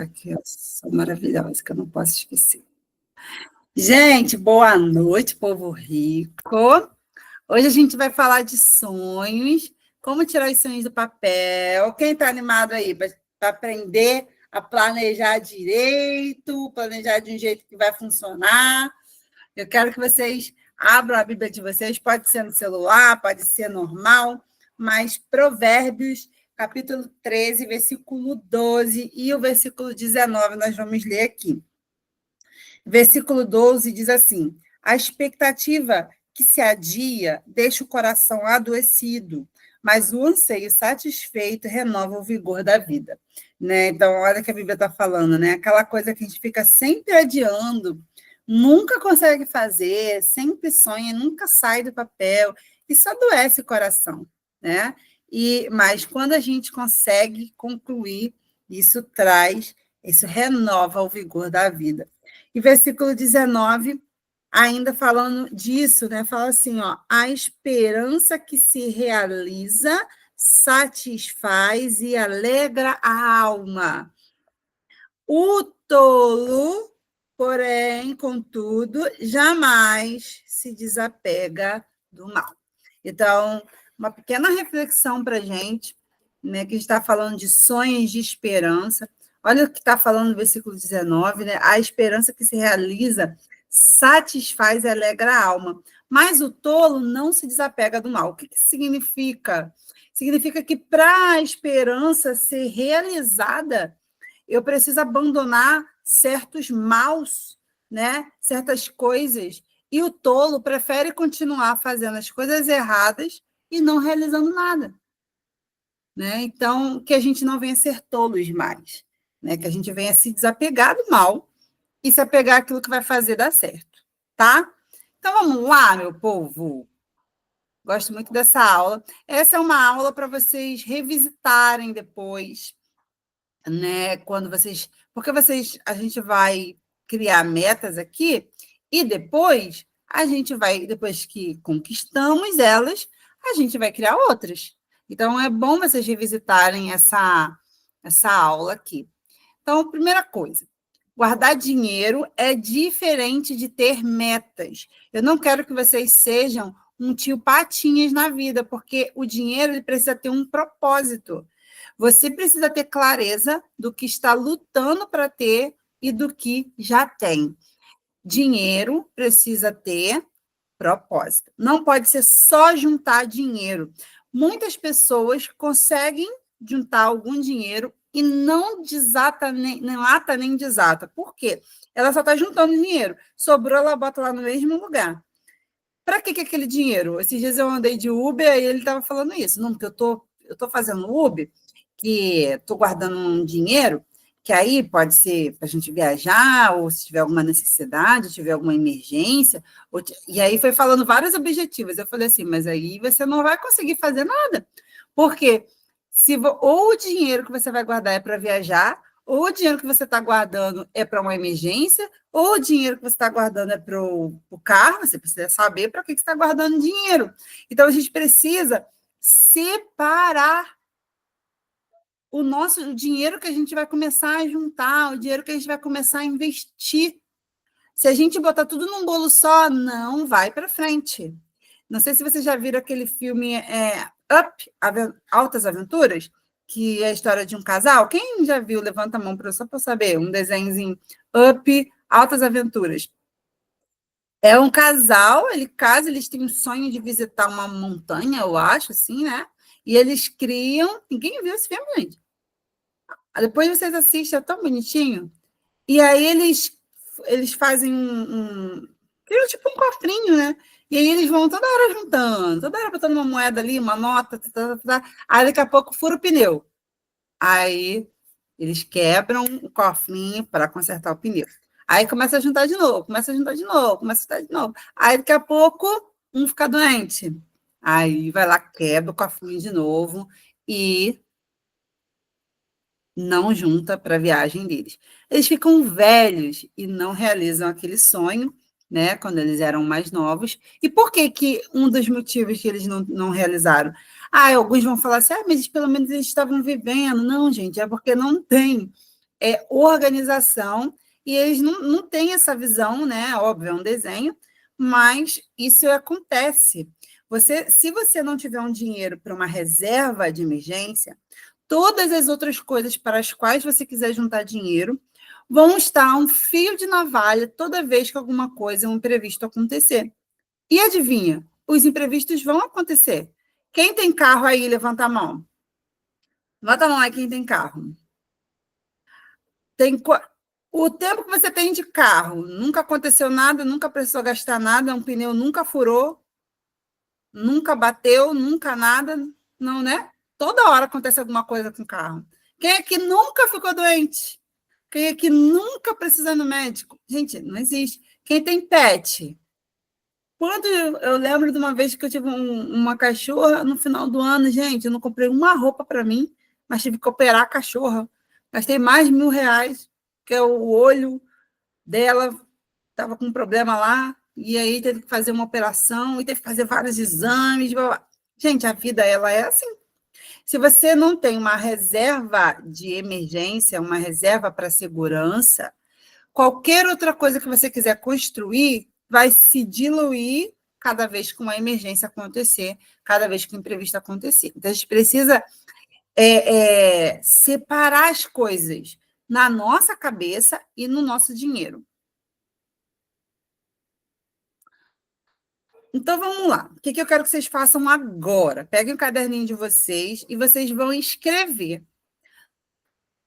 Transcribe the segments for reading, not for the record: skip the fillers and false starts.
falar que eu sou maravilhosa, que eu não posso esquecer. Gente, boa noite, povo rico. Hoje a gente vai falar de sonhos, como tirar os sonhos do papel. Quem está animado aí para aprender a planejar direito, planejar de um jeito que vai funcionar? Eu quero que vocês abram a Bíblia de vocês, pode ser no celular, pode ser normal, mas Provérbios, capítulo 13, versículo 12 e o versículo 19, nós vamos ler aqui. Versículo 12 diz assim: a expectativa que se adia deixa o coração adoecido, mas o anseio satisfeito renova o vigor da vida. Né? Então, olha o que a Bíblia está falando, né? Aquela coisa que a gente fica sempre adiando, nunca consegue fazer, sempre sonha, nunca sai do papel, isso adoece o coração, né? Mas quando a gente consegue concluir, isso renova o vigor da vida. E versículo 19, ainda falando disso, né? Fala assim, ó, a esperança que se realiza satisfaz e alegra a alma. O tolo, porém, contudo, jamais se desapega do mal. Então, uma pequena reflexão para a gente, né, que a gente está falando de sonhos de esperança. Olha o que está falando no versículo 19, né? A esperança que se realiza satisfaz e alegra a alma. Mas o tolo não se desapega do mal. O que significa? Significa que para a esperança ser realizada, eu preciso abandonar certos maus, né? Certas coisas. E o tolo prefere continuar fazendo as coisas erradas e não realizando nada. Né? Então, que a gente não venha ser tolos mais. Né? Que a gente venha se desapegar do mal e se apegar àquilo que vai fazer dar certo. Tá? Então, vamos lá, meu povo. Gosto muito dessa aula. Essa é uma aula para vocês revisitarem depois, né? Porque a gente vai criar metas aqui e depois depois que conquistamos elas, a gente vai criar outras. Então é bom vocês revisitarem essa aula aqui. Então, primeira coisa, guardar dinheiro é diferente de ter metas. Eu não quero que vocês sejam um tio patinhas na vida, porque o dinheiro ele precisa ter um propósito. Você precisa ter clareza do que está lutando para ter e do que já tem. Dinheiro precisa ter propósito. Não pode ser só juntar dinheiro. Muitas pessoas conseguem juntar algum dinheiro e não desata, nem ata nem desata. Por quê? Ela só está juntando dinheiro. Sobrou, ela bota lá no mesmo lugar. Para que aquele dinheiro? Esses dias eu andei de Uber e ele estava falando isso. Não, porque eu estou fazendo Uber, que estou guardando um dinheiro, que aí pode ser para a gente viajar, ou se tiver alguma necessidade, tiver alguma emergência, e aí foi falando vários objetivos. Eu falei assim, mas aí você não vai conseguir fazer nada, porque ou o dinheiro que você vai guardar é para viajar, ou o dinheiro que você está guardando é para uma emergência, ou o dinheiro que você está guardando é para o carro, você precisa saber para que você está guardando dinheiro. Então, a gente precisa separar o dinheiro que a gente vai começar a juntar, o dinheiro que a gente vai começar a investir. Se a gente botar tudo num bolo só, não vai para frente. Não sei se vocês já viram aquele filme Up, Altas Aventuras, que é a história de um casal. Quem já viu? Levanta a mão só para saber. Um desenhozinho Up, Altas Aventuras. É um casal, eles têm um sonho de visitar uma montanha, eu acho, assim, né? E eles criam... Ninguém viu esse filme, gente? Depois vocês assistem, é tão bonitinho. E aí eles fazem criam tipo um cofrinho, né? E aí eles vão toda hora juntando, toda hora botando uma moeda ali, uma nota, aí daqui a pouco fura o pneu. Aí eles quebram o cofrinho para consertar o pneu. Aí começa a juntar de novo, começa a juntar de novo, começa a juntar de novo. Aí daqui a pouco um fica doente. Aí vai lá, quebra o cofrinho de novo e não junta para a viagem deles. Eles ficam velhos e não realizam aquele sonho, né, quando eles eram mais novos. E por que um dos motivos que eles não realizaram? Alguns vão falar assim, mas pelo menos eles estavam vivendo. Não, gente, é porque não tem organização, e eles não têm essa visão, né? Óbvio, é um desenho, mas isso acontece. Se você não tiver um dinheiro para uma reserva de emergência, todas as outras coisas para as quais você quiser juntar dinheiro vão estar um fio de navalha toda vez que alguma coisa, um imprevisto acontecer. E adivinha, os imprevistos vão acontecer. Quem tem carro aí, levanta a mão. Levanta a mão aí quem tem carro. Tem o tempo que você tem de carro, nunca aconteceu nada, nunca precisou gastar nada, um pneu nunca furou, nunca bateu, nunca nada, não, né? Toda hora acontece alguma coisa com o carro. Quem é que nunca ficou doente? Quem é que nunca precisa ir no médico? Gente, não existe. Quem tem pet? Quando eu lembro de uma vez que eu tive uma cachorra no final do ano, gente, eu não comprei uma roupa para mim, mas tive que operar a cachorra. Gastei mais de R$ 1.000, que é o olho dela estava com um problema lá, e aí teve que fazer uma operação, e teve que fazer vários exames. Blá, blá. Gente, a vida ela é assim. Se você não tem uma reserva de emergência, uma reserva para segurança, qualquer outra coisa que você quiser construir vai se diluir cada vez que uma emergência acontecer, cada vez que um imprevisto acontecer. Então, a gente precisa separar as coisas na nossa cabeça e no nosso dinheiro. Então, vamos lá. O que eu quero que vocês façam agora? Peguem o caderninho de vocês e vocês vão escrever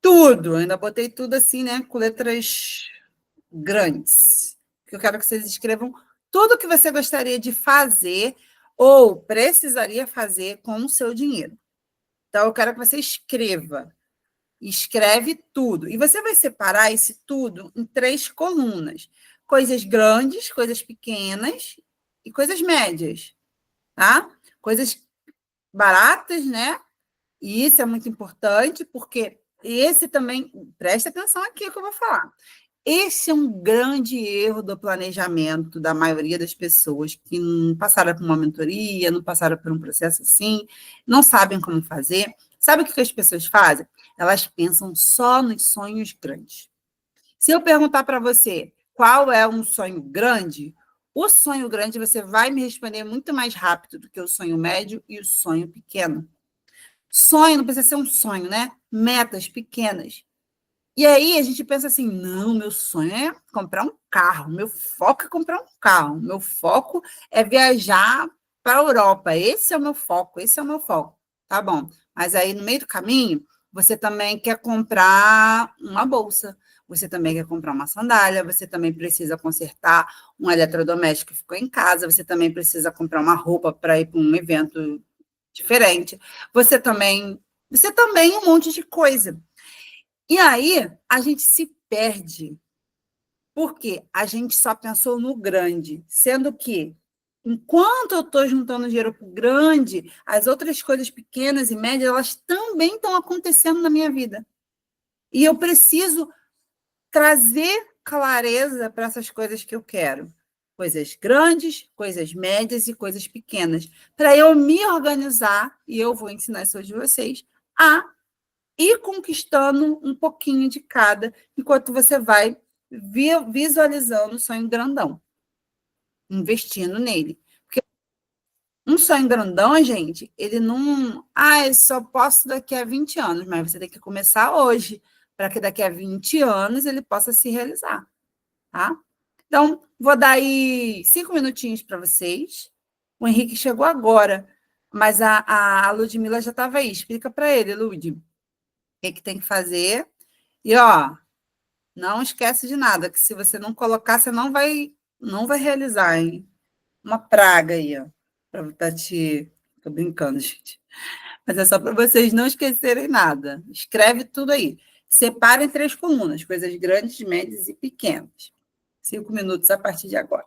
tudo. Eu ainda botei tudo assim, né, com letras grandes. Eu quero que vocês escrevam tudo o que você gostaria de fazer ou precisaria fazer com o seu dinheiro. Então, eu quero que você escreva. Escreve tudo. E você vai separar esse tudo em 3 colunas. Coisas grandes, coisas pequenas e coisas médias, tá? Coisas baratas, né? E isso é muito importante, porque esse também, presta atenção aqui que eu vou falar. Esse é um grande erro do planejamento da maioria das pessoas que não passaram por uma mentoria, não passaram por um processo assim, não sabem como fazer. Sabe o que as pessoas fazem? Elas pensam só nos sonhos grandes. Se eu perguntar para você qual é um sonho grande, o sonho grande você vai me responder muito mais rápido do que o sonho médio e o sonho pequeno. Sonho não precisa ser um sonho, né? Metas pequenas. E aí a gente pensa assim: não, meu sonho é comprar um carro, meu foco é comprar um carro, meu foco é viajar para a Europa. Esse é o meu foco, esse é o meu foco. Tá bom. Mas aí no meio do caminho, você também quer comprar uma bolsa, você também quer comprar uma sandália, você também precisa consertar um eletrodoméstico que ficou em casa, você também precisa comprar uma roupa para ir para um evento diferente. Você também um monte de coisa. E aí a gente se perde, porque a gente só pensou no grande, sendo que, enquanto eu estou juntando dinheiro para o grande, as outras coisas pequenas e médias, elas também estão acontecendo na minha vida. E eu preciso trazer clareza para essas coisas que eu quero. Coisas grandes, coisas médias e coisas pequenas. Para eu me organizar, e eu vou ensinar isso hoje a vocês, a ir conquistando um pouquinho de cada, enquanto você vai visualizando o sonho grandão, investindo nele. Porque um sonho grandão, gente, ele não. Ah, eu só posso daqui a 20 anos, mas você tem que começar hoje, para que daqui a 20 anos ele possa se realizar, tá? Então, vou dar aí 5 minutinhos para vocês. O Henrique chegou agora, mas a Ludmilla já estava aí. Explica para ele, Lud, o que tem que fazer. E, ó, não esquece de nada, que se você não colocar, você não vai realizar, hein? Uma praga aí, ó, para te. Tô brincando, gente. Mas é só para vocês não esquecerem nada. Escreve tudo aí. Separa em 3 colunas, coisas grandes, médias e pequenas. 5 minutos a partir de agora.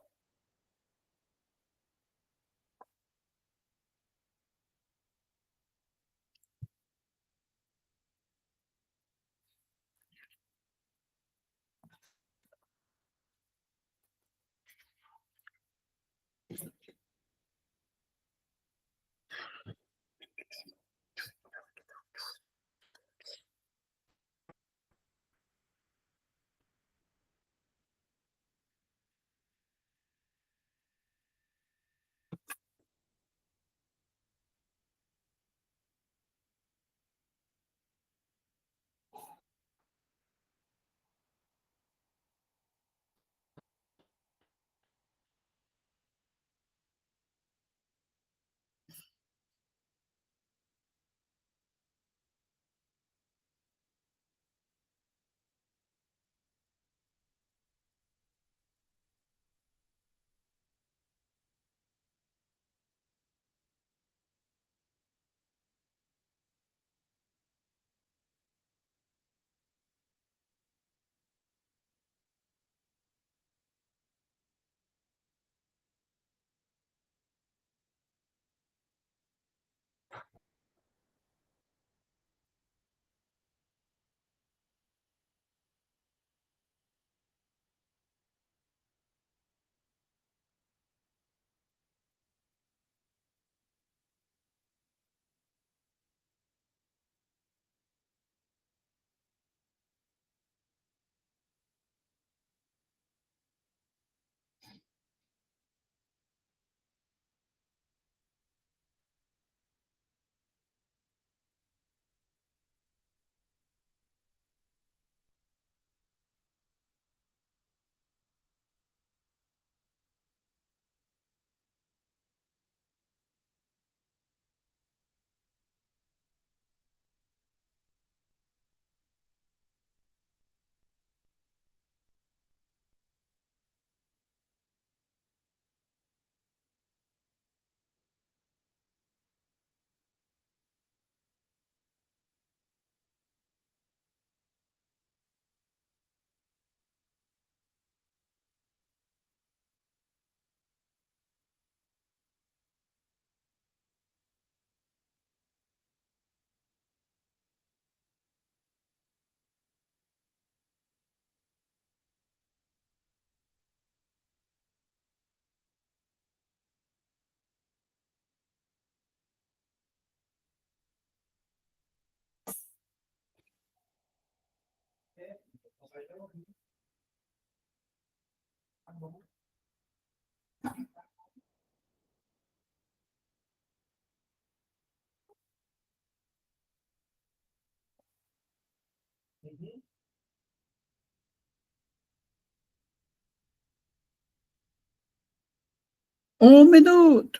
Um minuto.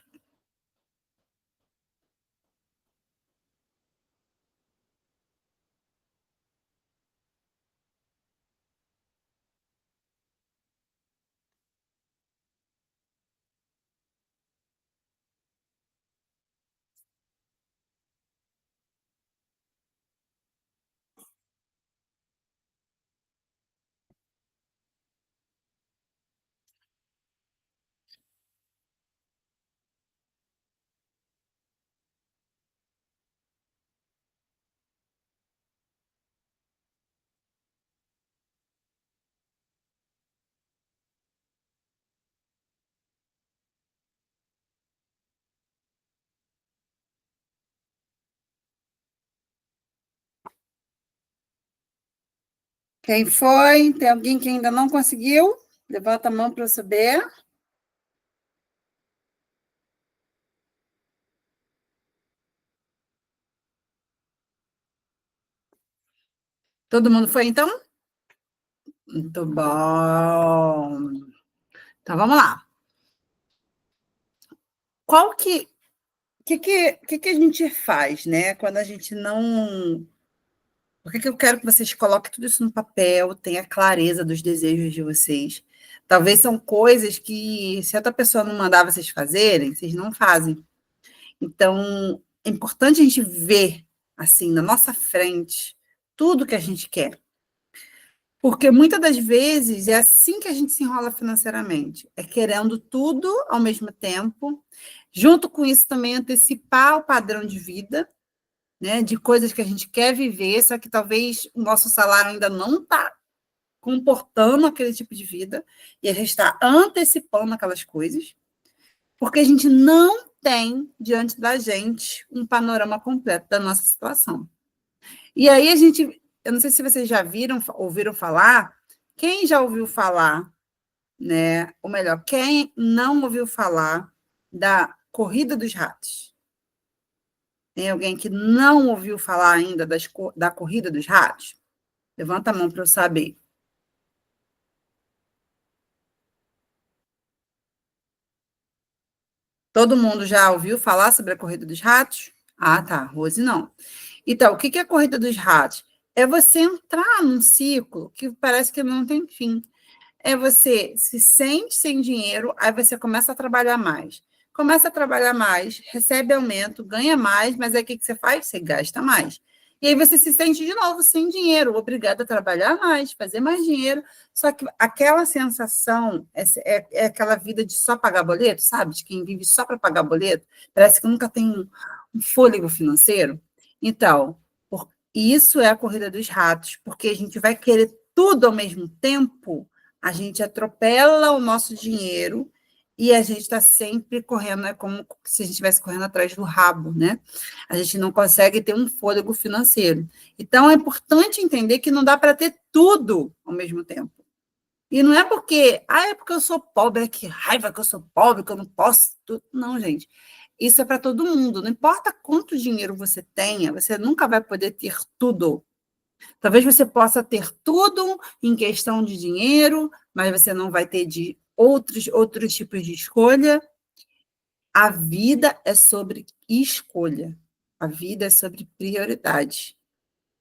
Quem foi? Tem alguém que ainda não conseguiu? Levanta a mão para eu saber. Todo mundo foi, então? Muito bom. Então, vamos lá. Qual que a gente faz, né? Quando a gente não. Por que eu quero que vocês coloquem tudo isso no papel, tenha clareza dos desejos de vocês? Talvez são coisas que, se outra pessoa não mandar vocês fazerem, vocês não fazem. Então, é importante a gente ver, assim, na nossa frente, tudo que a gente quer. Porque muitas das vezes é assim que a gente se enrola financeiramente, é querendo tudo ao mesmo tempo, junto com isso também antecipar o padrão de vida, né, de coisas que a gente quer viver, só que talvez o nosso salário ainda não está comportando aquele tipo de vida, e a gente está antecipando aquelas coisas, porque a gente não tem diante da gente um panorama completo da nossa situação. E aí a gente, eu não sei se vocês já viram, ouviram falar, quem já ouviu falar, né? Ou melhor, quem não ouviu falar da corrida dos ratos? Tem alguém que não ouviu falar ainda da corrida dos ratos? Levanta a mão para eu saber. Todo mundo já ouviu falar sobre a corrida dos ratos? Ah, tá. Rose não. Então, o que é a corrida dos ratos? É você entrar num ciclo que parece que não tem fim. É você se sente sem dinheiro, aí você começa a trabalhar mais. Começa a trabalhar mais, recebe aumento, ganha mais, mas aí o que você faz? Você gasta mais. E aí você se sente de novo sem dinheiro, obrigado a trabalhar mais, fazer mais dinheiro. Só que aquela sensação é aquela vida de só pagar boleto, sabe? De quem vive só para pagar boleto. Parece que nunca tem um fôlego financeiro. Então, isso é a corrida dos ratos, porque a gente vai querer tudo ao mesmo tempo, a gente atropela o nosso dinheiro e a gente está sempre correndo, é como se a gente estivesse correndo atrás do rabo, né? A gente não consegue ter um fôlego financeiro. Então, é importante entender que não dá para ter tudo ao mesmo tempo. E não é porque, é porque eu sou pobre, que raiva que eu sou pobre, que eu não posso tudo. Não, gente. Isso é para todo mundo. Não importa quanto dinheiro você tenha, você nunca vai poder ter tudo. Talvez você possa ter tudo em questão de dinheiro, mas você não vai ter de outros tipos de escolha. A vida é sobre escolha. A vida é sobre prioridade.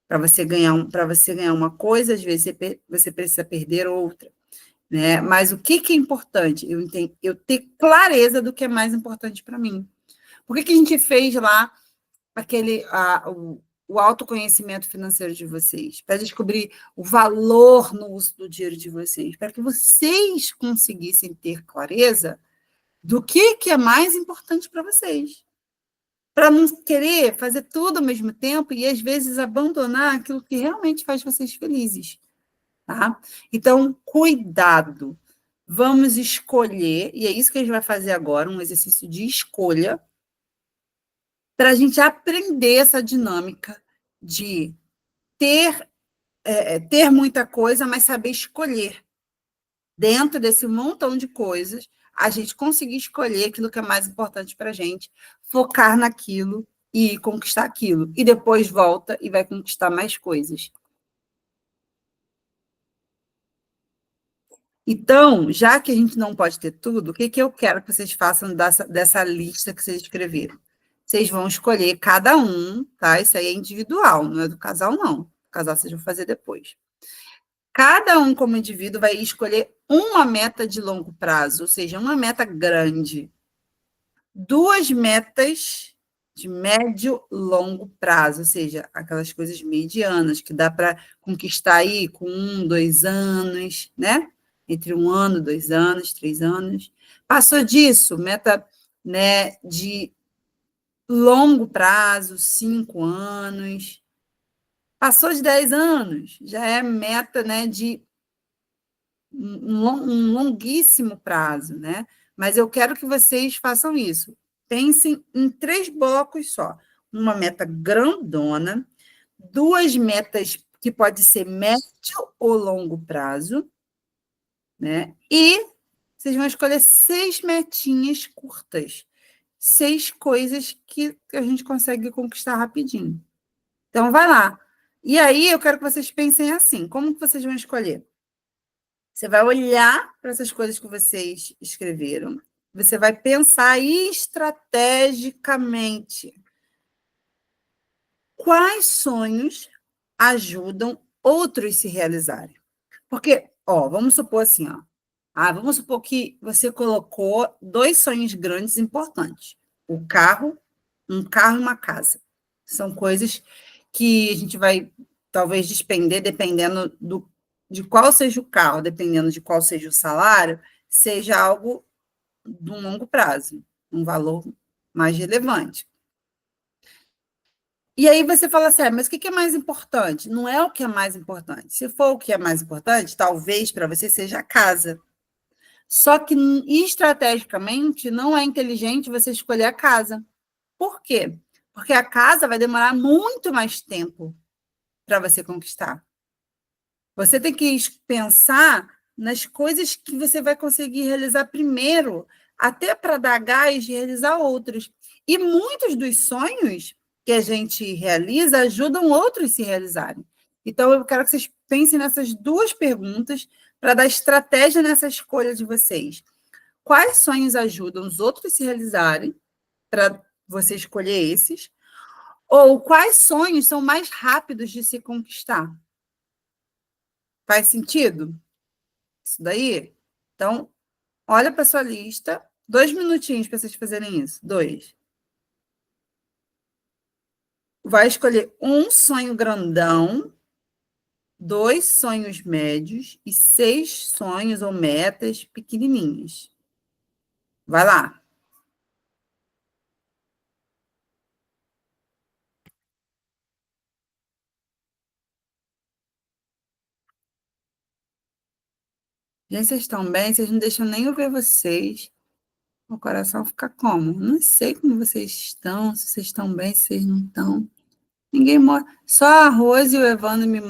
Para você ganhar uma coisa, às vezes você precisa perder outra, né? Mas o que é importante? Eu ter clareza do que é mais importante para mim. Por que a gente fez lá o autoconhecimento financeiro de vocês, para descobrir o valor no uso do dinheiro de vocês, para que vocês conseguissem ter clareza do que é mais importante para vocês. Para não querer fazer tudo ao mesmo tempo e, às vezes, abandonar aquilo que realmente faz vocês felizes. Tá? Então, cuidado. Vamos escolher, e é isso que a gente vai fazer agora, um exercício de escolha, para a gente aprender essa dinâmica de ter, ter muita coisa, mas saber escolher. dentro desse montão de coisas, a gente conseguir escolher aquilo que é mais importante para a gente, focar naquilo e conquistar aquilo. E depois volta e vai conquistar mais coisas. Então, já que a gente não pode ter tudo, o que, que eu quero que vocês façam dessa lista que vocês escreveram? Vocês vão escolher cada um, tá? Isso aí é individual, não é do casal, não. O casal vocês vão fazer depois. Cada um, como indivíduo, vai escolher uma meta de longo prazo, ou seja, uma meta grande. Duas metas de médio longo prazo, ou seja, aquelas coisas medianas que dá para conquistar aí com 1, 2 anos, né? Entre 1 ano, 2 anos, 3 anos. Passou disso, meta, né, de longo prazo, 5 anos. Passou de 10 anos, já é meta, né, de um longuíssimo prazo, né? Mas eu quero que vocês façam isso. Pensem em 3 blocos só. Uma meta grandona, 2 metas que pode ser médio ou longo prazo, né? E vocês vão escolher 6 metinhas curtas. 6 coisas que a gente consegue conquistar rapidinho. Então, vai lá. E aí, eu quero que vocês pensem assim: como que vocês vão escolher? Você vai olhar para essas coisas que vocês escreveram, você vai pensar estrategicamente quais sonhos ajudam outros se realizarem. Porque, ó, vamos supor assim, ó. Vamos supor que você colocou 2 sonhos grandes importantes: o carro, um carro e uma casa. São coisas que a gente vai talvez despender dependendo de qual seja o carro, dependendo de qual seja o salário, seja algo de um longo prazo, um valor mais relevante. E aí você fala assim, mas o que é mais importante? Não é o que é mais importante. Se for o que é mais importante, talvez para você seja a casa. Só que estrategicamente não é inteligente você escolher a casa. Por quê? Porque a casa vai demorar muito mais tempo para você conquistar. Você tem que pensar nas coisas que você vai conseguir realizar primeiro, até para dar gás de realizar outros. E muitos dos sonhos que a gente realiza ajudam outros a se realizarem. Então, eu quero que vocês pensem nessas 2 perguntas para dar estratégia nessa escolha de vocês. Quais sonhos ajudam os outros a se realizarem, para você escolher esses? Ou quais sonhos são mais rápidos de se conquistar? Faz sentido isso daí? Então, olha para sua lista. 2 minutinhos para vocês fazerem isso. 2. Vai escolher um sonho grandão, 2 sonhos médios e 6 sonhos ou metas pequenininhas. Vai lá. Gente, vocês estão bem? Vocês não deixam nem eu ver vocês. O coração fica como? Não sei como vocês estão, se vocês estão bem, se vocês não estão. Ninguém mostra. Só a Rose e o Evandro me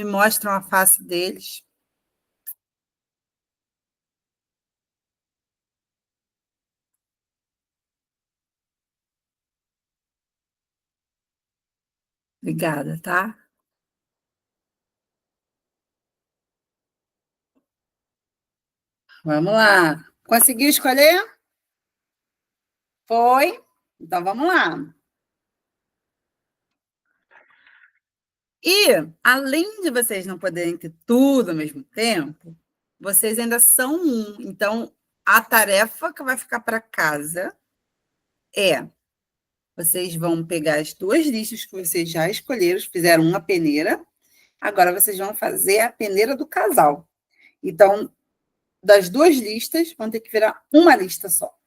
mostram a face deles. Obrigada, tá? Vamos lá. Conseguiu escolher? Foi? Então vamos lá. E, além de vocês não poderem ter tudo ao mesmo tempo, vocês ainda são um. Então, a tarefa que vai ficar para casa é: vocês vão pegar as 2 listas que vocês já escolheram, fizeram uma peneira, agora vocês vão fazer a peneira do casal. Então, das 2 listas, vão ter que virar uma lista só.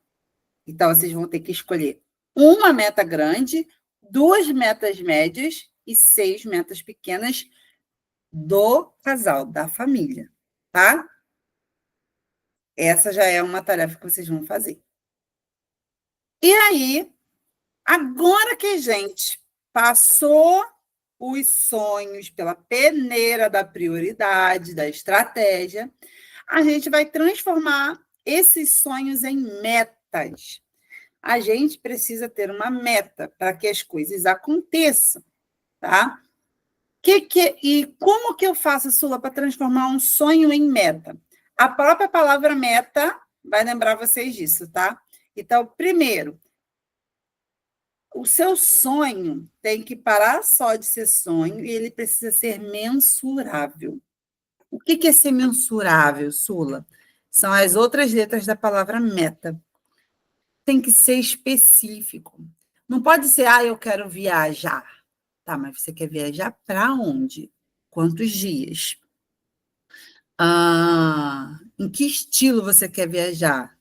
Então, vocês vão ter que escolher uma meta grande, 2 metas médias e 6 metas pequenas do casal, da família, tá? Essa já é uma tarefa que vocês vão fazer. E aí, agora que a gente passou os sonhos pela peneira da prioridade, da estratégia, a gente vai transformar esses sonhos em metas. A gente precisa ter uma meta para que as coisas aconteçam, tá? E como que eu faço, Sula, para transformar um sonho em meta? A própria palavra meta vai lembrar vocês disso, tá? Então, primeiro, o seu sonho tem que parar só de ser sonho e ele precisa ser mensurável. O que é ser mensurável, Sula? São as outras letras da palavra meta. Tem que ser específico. Não pode ser, eu quero viajar. Tá, mas você quer viajar para onde? Quantos dias? Em que estilo você quer viajar?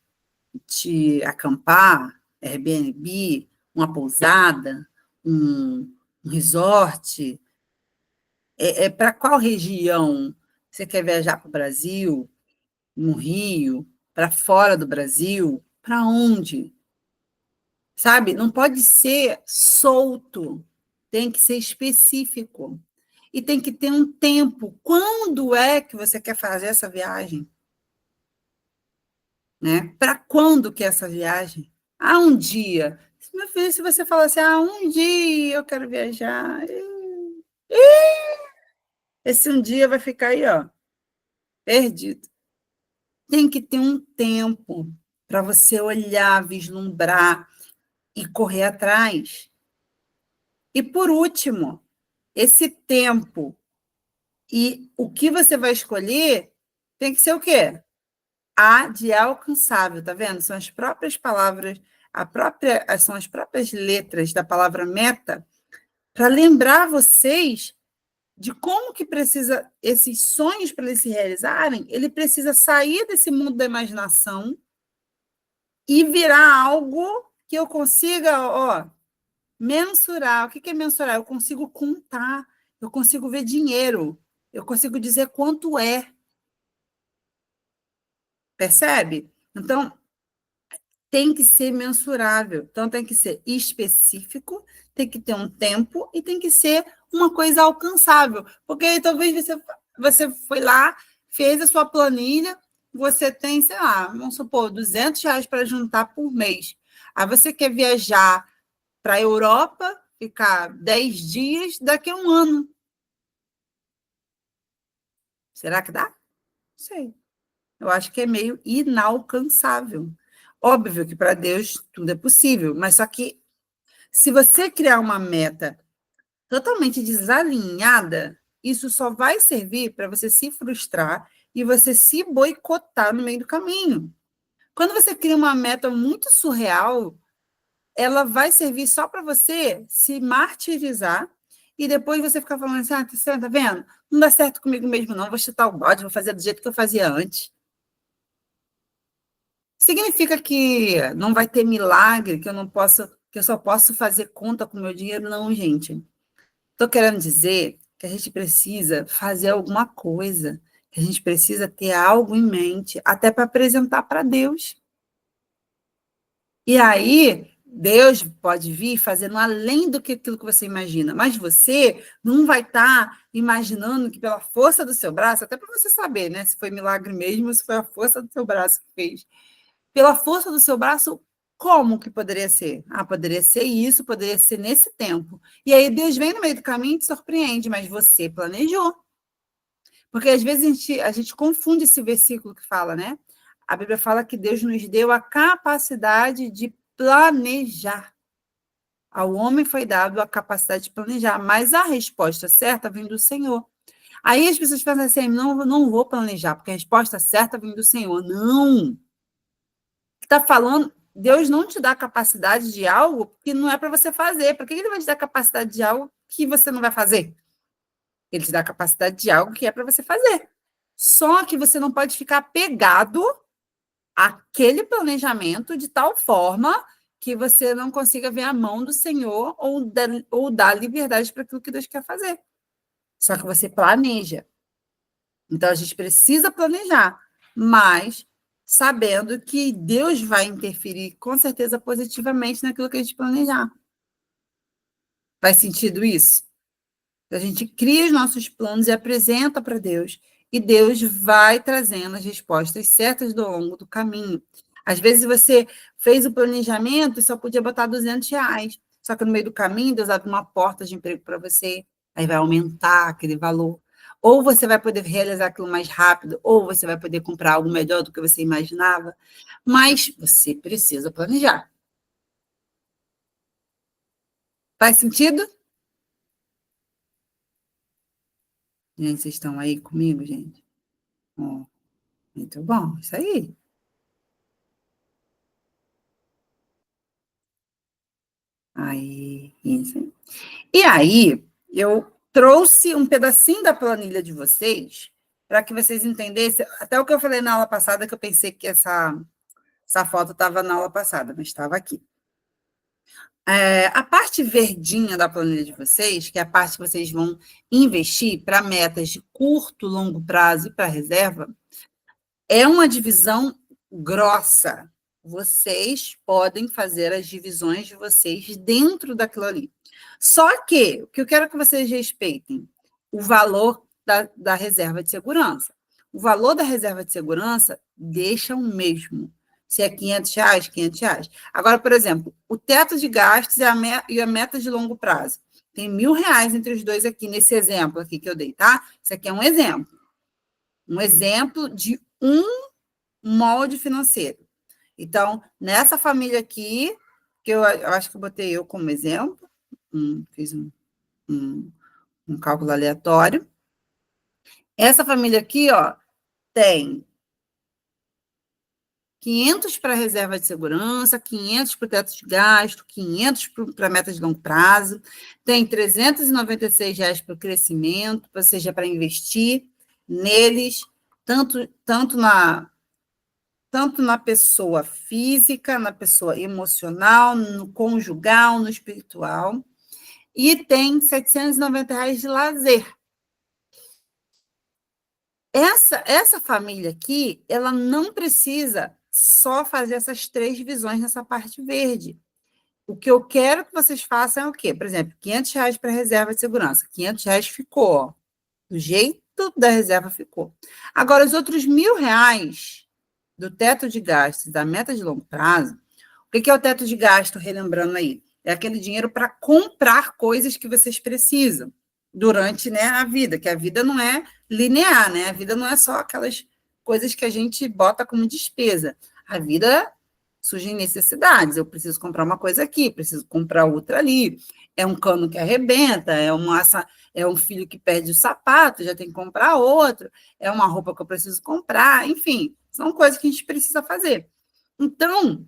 De acampar, Airbnb, uma pousada, um resort? É para qual região você quer viajar para o Brasil? No Rio? Para fora do Brasil? Para onde? Sabe? Não pode ser solto, tem que ser específico. E tem que ter um tempo. Quando é que você quer fazer essa viagem? Né? Para quando que é essa viagem? Um dia. Meu filho, se você falar assim, um dia eu quero viajar, esse um dia vai ficar aí, ó, perdido. Tem que ter um tempo para você olhar, vislumbrar e correr atrás. E por último, esse tempo e o que você vai escolher tem que ser o quê? De alcançável, tá vendo? São as próprias palavras, são as próprias letras da palavra meta para lembrar vocês de como que precisa esses sonhos para eles se realizarem, ele precisa sair desse mundo da imaginação e virar algo que eu consiga, mensurar. O que é mensurar? Eu consigo contar, eu consigo ver dinheiro, eu consigo dizer quanto é. Percebe? Então, tem que ser mensurável. Então, tem que ser específico, tem que ter um tempo e tem que ser uma coisa alcançável. Porque talvez você foi lá, fez a sua planilha, você tem, sei lá, vamos supor, R$ 200 para juntar por mês. Aí você quer viajar para a Europa, ficar 10 dias, daqui a um ano. Será que dá? Não sei. Eu acho que é meio inalcançável. Óbvio que para Deus tudo é possível, mas só que se você criar uma meta totalmente desalinhada, isso só vai servir para você se frustrar e você se boicotar no meio do caminho. Quando você cria uma meta muito surreal, ela vai servir só para você se martirizar e depois você ficar falando assim, tá vendo? Não dá certo comigo mesmo não, vou chutar o balde, vou fazer do jeito que eu fazia antes. Significa que não vai ter milagre, que eu só posso fazer conta com o meu dinheiro? Não, gente. Estou querendo dizer que a gente precisa fazer alguma coisa, que a gente precisa ter algo em mente, até para apresentar para Deus. E aí, Deus pode vir fazendo além do que aquilo que você imagina, mas você não vai estar imaginando que pela força do seu braço, até para você saber, né, se foi milagre mesmo, ou se foi a força do seu braço que fez. Pela força do seu braço, como que poderia ser? Poderia ser isso, poderia ser nesse tempo. E aí Deus vem no meio do caminho e te surpreende, mas você planejou. Porque às vezes a gente confunde esse versículo que fala, né? A Bíblia fala que Deus nos deu a capacidade de planejar. Ao homem foi dado a capacidade de planejar, mas a resposta certa vem do Senhor. Aí as pessoas pensam assim, não vou planejar, porque a resposta certa vem do Senhor. Não! Está falando, Deus não te dá capacidade de algo que não é para você fazer. Por que ele vai te dar capacidade de algo que você não vai fazer? Ele te dá capacidade de algo que é para você fazer. Só que você não pode ficar pegado àquele planejamento de tal forma que você não consiga ver a mão do Senhor ou dar liberdade para aquilo que Deus quer fazer. Só que você planeja. Então, a gente precisa planejar, mas sabendo que Deus vai interferir, com certeza, positivamente naquilo que a gente planejar. Faz sentido isso? A gente cria os nossos planos e apresenta para Deus. e Deus vai trazendo as respostas certas ao longo do caminho. Às vezes você fez o planejamento e só podia botar R$ 200, só que no meio do caminho Deus abre uma porta de emprego para você, aí vai aumentar aquele valor. Ou você vai poder realizar aquilo mais rápido, ou você vai poder comprar algo melhor do que você imaginava, mas você precisa planejar. Faz sentido? Gente, vocês estão aí comigo, gente? Ó, muito bom, isso aí. Aí, isso. E aí, eu trouxe um pedacinho da planilha de vocês para que vocês entendessem, até o que eu falei na aula passada, que eu pensei que essa foto estava na aula passada, mas estava aqui. A parte verdinha da planilha de vocês, que é a parte que vocês vão investir para metas de curto, longo prazo e para reserva, é uma divisão grossa. Vocês podem fazer as divisões de vocês dentro daquilo ali. Só que o que eu quero que vocês respeitem, o valor da reserva de segurança. O valor da reserva de segurança deixa o mesmo. Se é R$ 500, R$ 500. Agora, por exemplo, o teto de gastos e a meta de longo prazo. Tem R$ 1.000 entre os dois aqui, nesse exemplo aqui que eu dei, tá? Isso aqui é um exemplo. Um exemplo de um molde financeiro. Então, nessa família aqui, que eu acho que eu botei eu como exemplo, fiz um cálculo aleatório. Essa família aqui, ó, tem 500 para reserva de segurança, 500 para o teto de gasto, 500 para meta de longo prazo, tem R$ 396 para o crescimento, ou seja, para investir neles, tanto na pessoa física, na pessoa emocional, no conjugal, no espiritual, e tem R$ 790 de lazer. Essa família aqui, ela não precisa só fazer essas 3 divisões nessa parte verde. O que eu quero que vocês façam é o quê? Por exemplo, R$ 500 para reserva de segurança. R$ 500 ficou, ó, do jeito da reserva ficou. Agora, os outros R$ 1.000 do teto de gastos da meta de longo prazo, o que é o teto de gasto, relembrando aí? É aquele dinheiro para comprar coisas que vocês precisam durante, né, a vida, que a vida não é linear, né? A vida não é só aquelas coisas que a gente bota como despesa. A vida surgem necessidades. Eu preciso comprar uma coisa aqui, preciso comprar outra ali. É um cano que arrebenta, é um filho que perde o sapato, já tem que comprar outro, é uma roupa que eu preciso comprar, enfim, são coisas que a gente precisa fazer. Então,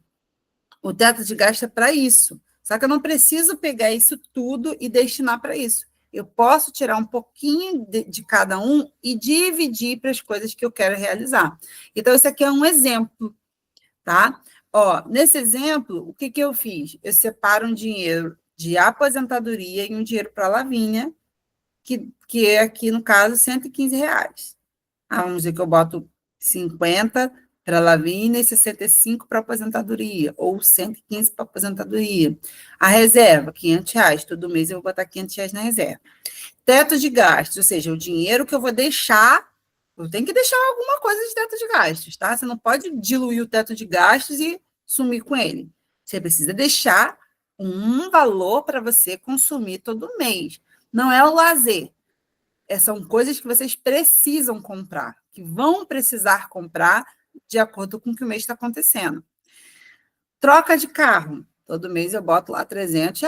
o teto de gasto é para isso. Só que eu não preciso pegar isso tudo e destinar para isso. Eu posso tirar um pouquinho de cada um e dividir para as coisas que eu quero realizar. Então, esse aqui é um exemplo, tá? Ó, nesse exemplo, o que eu fiz? Eu separo um dinheiro de aposentadoria e um dinheiro para a Lavínia, que é aqui, no caso, R$ 115. Vamos dizer que eu boto 50 para a Lavínia e 65 para a aposentadoria, ou 115 para a aposentadoria. A reserva, R$ 500. Todo mês eu vou botar R$ 500 na reserva. Teto de gastos, ou seja, o dinheiro que eu vou deixar, eu tenho que deixar alguma coisa de teto de gastos, tá? Você não pode diluir o teto de gastos e sumir com ele. Você precisa deixar um valor para você consumir todo mês. Não é o lazer. São coisas que vocês precisam comprar, que vão precisar comprar de acordo com o que o mês está acontecendo. Troca de carro. Todo mês eu boto lá R$ 300.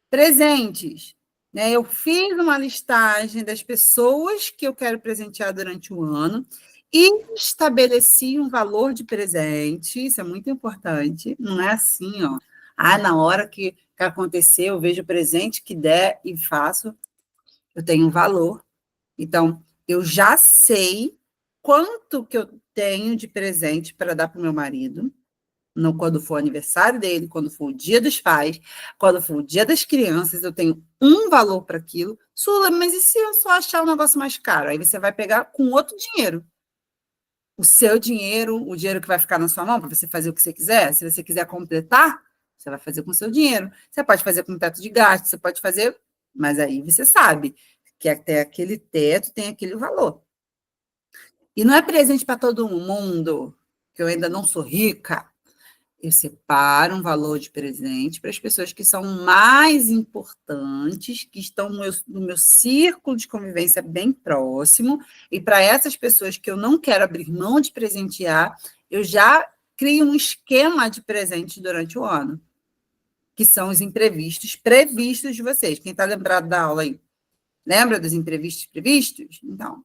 Presentes. Né? Eu fiz uma listagem das pessoas que eu quero presentear durante o ano e estabeleci um valor de presente. Isso é muito importante. Não é assim, ó. Na hora que acontecer, eu vejo o presente que der e faço. Eu tenho um valor. Então, eu já sei quanto que eu tenho de presente para dar para o meu marido, quando for o aniversário dele, quando for o dia dos pais, quando for o dia das crianças, eu tenho um valor para aquilo. Sula, mas e se eu só achar um negócio mais caro? Aí você vai pegar com outro dinheiro. O seu dinheiro, o dinheiro que vai ficar na sua mão para você fazer o que você quiser. Se você quiser completar, você vai fazer com o seu dinheiro. Você pode fazer com teto de gasto, você pode fazer, mas aí você sabe que até aquele teto tem aquele valor. E não é presente para todo mundo, que eu ainda não sou rica. Eu separo um valor de presente para as pessoas que são mais importantes, que estão no meu círculo de convivência bem próximo, e para essas pessoas que eu não quero abrir mão de presentear, eu já crio um esquema de presente durante o ano, que são os imprevistos previstos de vocês. Quem está lembrado da aula aí? Lembra dos imprevistos previstos? Então,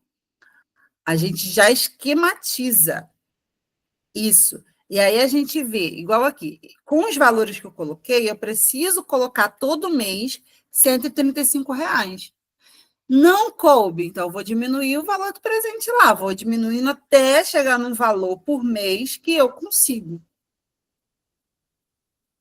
a gente já esquematiza isso. E aí a gente vê, igual aqui, com os valores que eu coloquei, eu preciso colocar todo mês R$ 135. Não coube, então eu vou diminuir o valor do presente lá, vou diminuindo até chegar num valor por mês que eu consigo.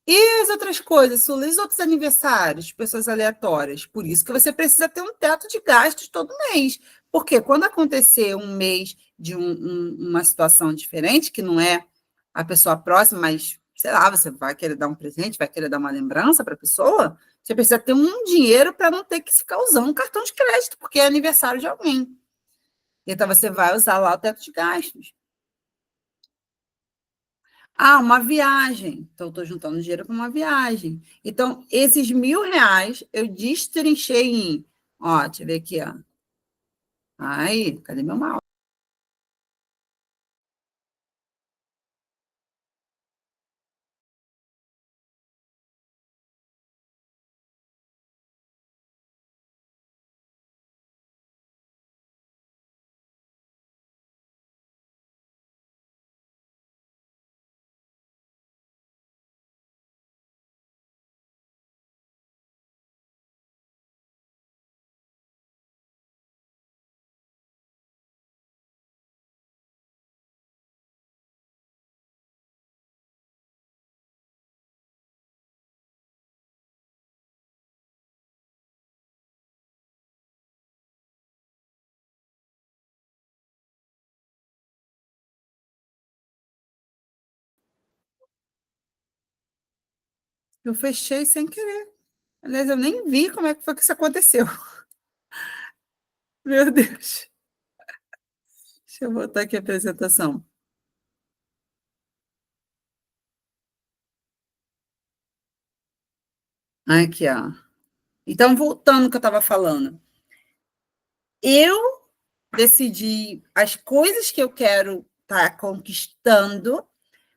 E as outras coisas, os outros aniversários, pessoas aleatórias. Por isso que você precisa ter um teto de gastos todo mês. Porque quando acontecer um mês de uma situação diferente, que não é a pessoa próxima, mas, sei lá, você vai querer dar um presente, vai querer dar uma lembrança para a pessoa, você precisa ter um dinheiro para não ter que ficar usando cartão de crédito, porque é aniversário de alguém. Então, você vai usar lá o teto de gastos. Ah, uma viagem. Então, estou juntando dinheiro para uma viagem. Então, esses R$ 1.000 eu destrinchei em. Ó, deixa eu ver aqui, ó. Aí, cadê meu mouse? Eu fechei sem querer. Aliás, eu nem vi como é que foi que isso aconteceu. Meu Deus. Deixa eu botar aqui a apresentação. Aqui, ó. Então, voltando ao que eu estava falando. Eu decidi as coisas que eu quero estar conquistando,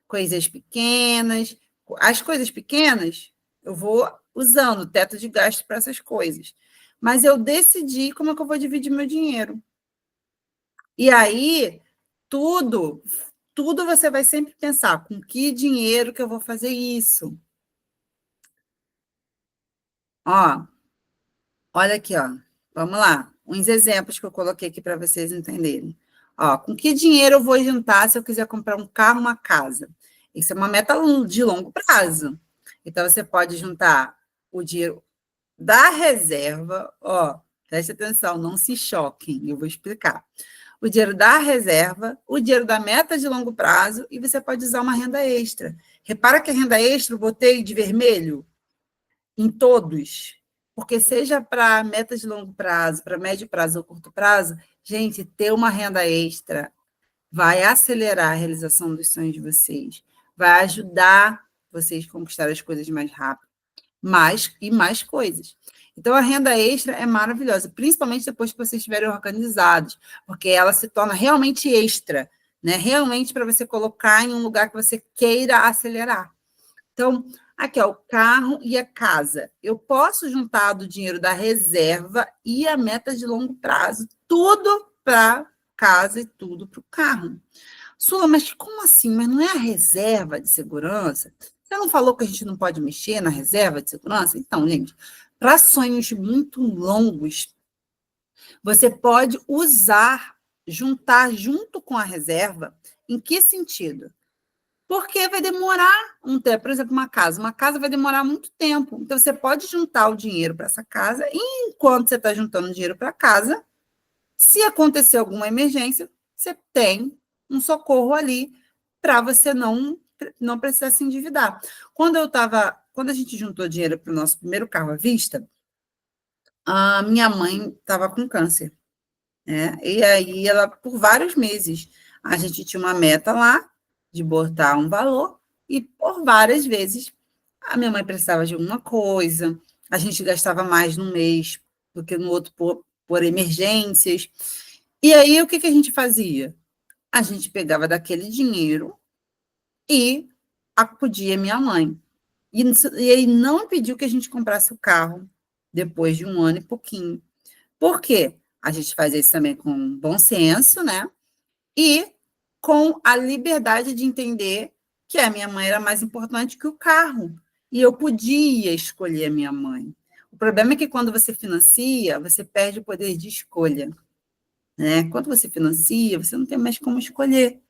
coisas pequenas. As coisas pequenas, eu vou usando o teto de gasto para essas coisas. Mas eu decidi como é que eu vou dividir meu dinheiro. E aí, tudo, tudo você vai sempre pensar, com que dinheiro que eu vou fazer isso? Ó, olha aqui, ó. Vamos lá. Uns exemplos que eu coloquei aqui para vocês entenderem. Ó, com que dinheiro eu vou juntar se eu quiser comprar um carro, uma casa? Isso é uma meta de longo prazo. Então, você pode juntar o dinheiro da reserva, ó, preste atenção, não se choquem, eu vou explicar. O dinheiro da reserva, o dinheiro da meta de longo prazo, e você pode usar uma renda extra. Repara que a renda extra eu botei de vermelho em todos, porque seja para metas de longo prazo, para médio prazo ou curto prazo, gente, ter uma renda extra vai acelerar a realização dos sonhos de vocês, vai ajudar vocês a conquistar as coisas mais rápido, mais coisas. Então, a renda extra é maravilhosa, principalmente depois que vocês estiverem organizados, porque ela se torna realmente extra, né? Realmente para você colocar em um lugar que você queira acelerar. Então, aqui, ó, o carro e a casa. Eu posso juntar do dinheiro da reserva e a meta de longo prazo, tudo para casa e tudo para o carro. Sula, mas como assim? Mas não é a reserva de segurança? Você não falou que a gente não pode mexer na reserva de segurança? Então, gente, para sonhos muito longos, você pode usar, juntar junto com a reserva. Em que sentido? Porque vai demorar um tempo. Por exemplo, uma casa. Uma casa vai demorar muito tempo. Então, você pode juntar o dinheiro para essa casa, e enquanto você está juntando dinheiro para a casa, se acontecer alguma emergência, você tem um socorro ali para você não precisar se endividar. Quando a gente juntou dinheiro para o nosso primeiro carro à vista, a minha mãe estava com câncer. né? E aí, ela, por vários meses, a gente tinha uma meta lá de botar um valor, e por várias vezes a minha mãe precisava de alguma coisa, a gente gastava mais no mês do que no outro por emergências. E aí, o que que a gente fazia? A gente pegava daquele dinheiro e acudia minha mãe. E aí não pediu que a gente comprasse o carro depois de um ano e pouquinho. Por quê? A gente faz isso também com bom senso, né? E com a liberdade de entender que a minha mãe era mais importante que o carro. E eu podia escolher a minha mãe. O problema é que quando você financia, você perde o poder de escolha, né? Quando você financia, você não tem mais como escolher